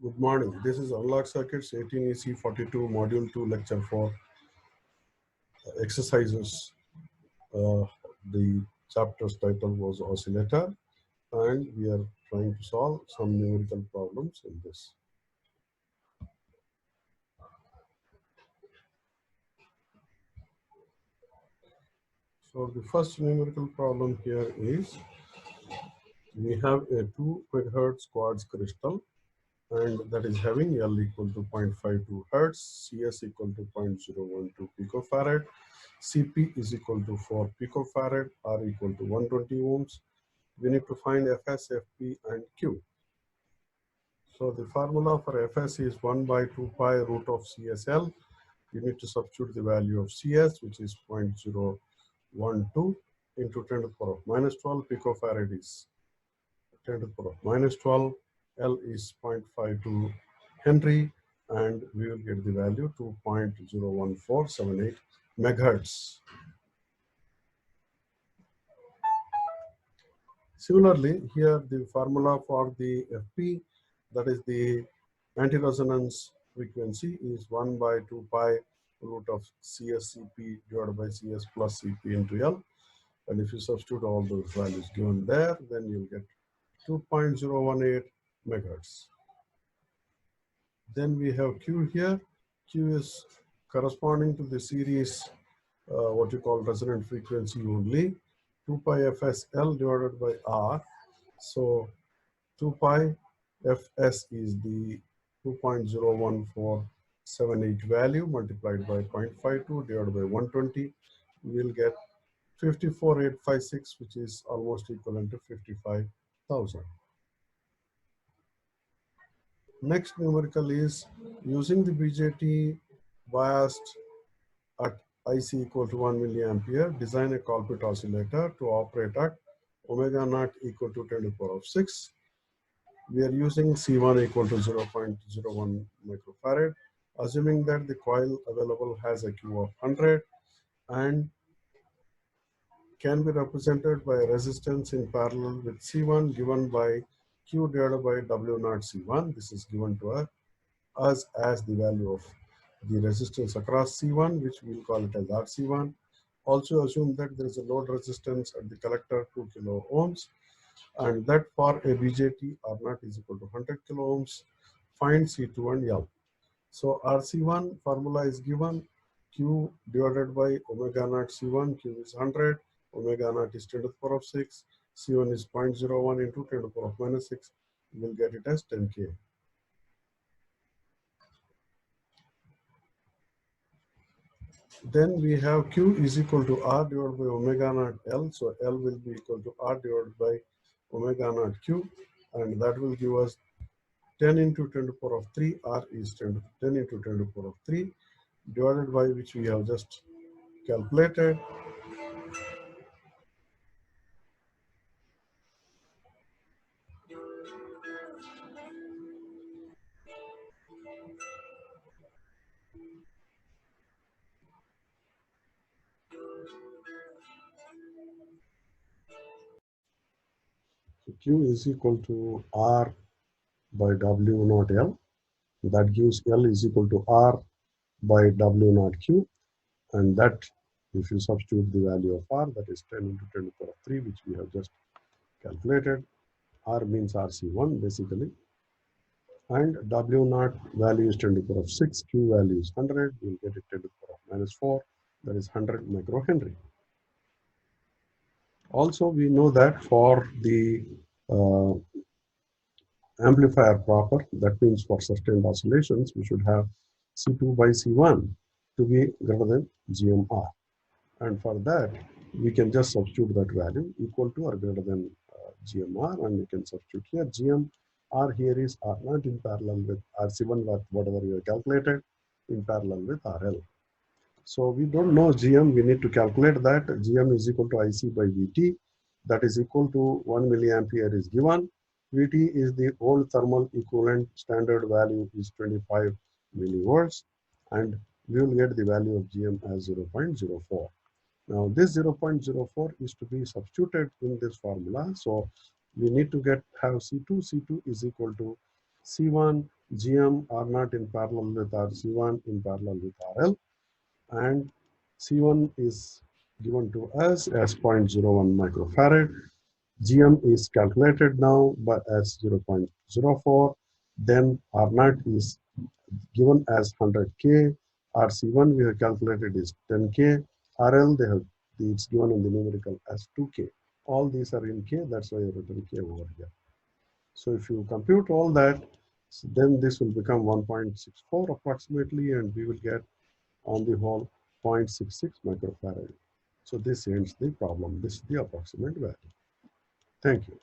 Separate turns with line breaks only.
Good morning. This is Unlock Circuits 18EC42 Module 2 Lecture 4 exercises. The chapter's title was Oscillator, and we are trying to solve some numerical problems in this. So the first numerical problem here is we have a 2 megahertz quartz crystal, and that is having L equal to 0.52 hertz, CS equal to 0.012 picofarad, CP is equal to 4 picofarad, R equal to 120 ohms. We need to find Fs, Fp, and Q. So the formula for Fs is 1 by 2 pi root of CSL. You need to substitute the value of CS, which is 0.012 into 10 to the power of minus 12. Picofarad is 10 to the power of minus 12. L is 0.52 Henry, and we will get the value to 0.01478 megahertz. Similarly, here the formula for the Fp, that is the anti-resonance frequency, is 1 by 2 pi root of CSCP divided by CS plus Cp into L. And if you substitute all those values given there, then you'll get 2.018 megahertz. Then we have Q here. Q is corresponding to the series, what you call resonant frequency only, 2 pi FSL divided by R. So 2 pi Fs is the 2.01478 value multiplied by 0.52 divided by 120. We will get 54,856, which is almost equivalent to 55,000. Next numerical is using the BJT biased at IC equal to 1 milliampere, design a Colpit oscillator to operate at omega naught equal to 10 to the power of 6. We are using C1 equal to 0.01 microfarad, assuming that the coil available has a Q of 100 and can be represented by a resistance in parallel with C1 given by Q divided by W naught C1. This is given to us as the value of the resistance across C1, which we'll call it as RC1. Also assume that there is a load resistance at the collector 2 kilo ohms, and that for a BJT R naught is equal to 100 kilo ohms. Find C2 and L. So RC1 formula is given, Q divided by omega naught C1, Q is 100, omega naught is 10 to the power of 6, C1 is 0.01 into 10 to the power of minus 6, we will get it as 10K. Then we have Q is equal to R divided by omega naught L. So L will be equal to R divided by omega naught Q, and that will give us 10 into 10 to the power of 3. R is 10 into 10 to the power of 3 divided by which we have just calculated. So Q is equal to R by W naught L. That gives L is equal to R by W naught Q, and that if you substitute the value of R, that is 10 into 10 to the power of 3, which we have just calculated. R means RC1 basically, and W naught value is 10 to the power of 6, Q value is 100, we'll get it 10 to the power of minus 4, that is 100 microhenry. Also, we know that for the amplifier proper, that means for sustained oscillations, we should have C2 by C1 to be greater than GMR. And for that, we can just substitute that value equal to or greater than GMR, and we can substitute here. GMR here is R0 in parallel with RC1, whatever we have calculated, in parallel with RL. So we don't know GM, we need to calculate that. GM is equal to IC by VT, that is equal to 1 milliampere is given. VT is the old thermal equivalent, standard value is 25 millivolts, and we will get the value of GM as 0.04. Now this 0.04 is to be substituted in this formula. So we need to have C2. C2 is equal to C1, GM are not in parallel with RC1 in parallel with RL, and C1 is given to us as 0.01 microfarad. GM is calculated now by as 0.04. Then R0 is given as 100K. RC1 we have calculated is 10K. RL it's given in the numerical as 2K. All these are in K, that's why I written K over here. So if you compute all that, then this will become 1.64 approximately, and we will get on the whole 0.66 microfarad. So this ends the problem. This is the approximate value. Thank you.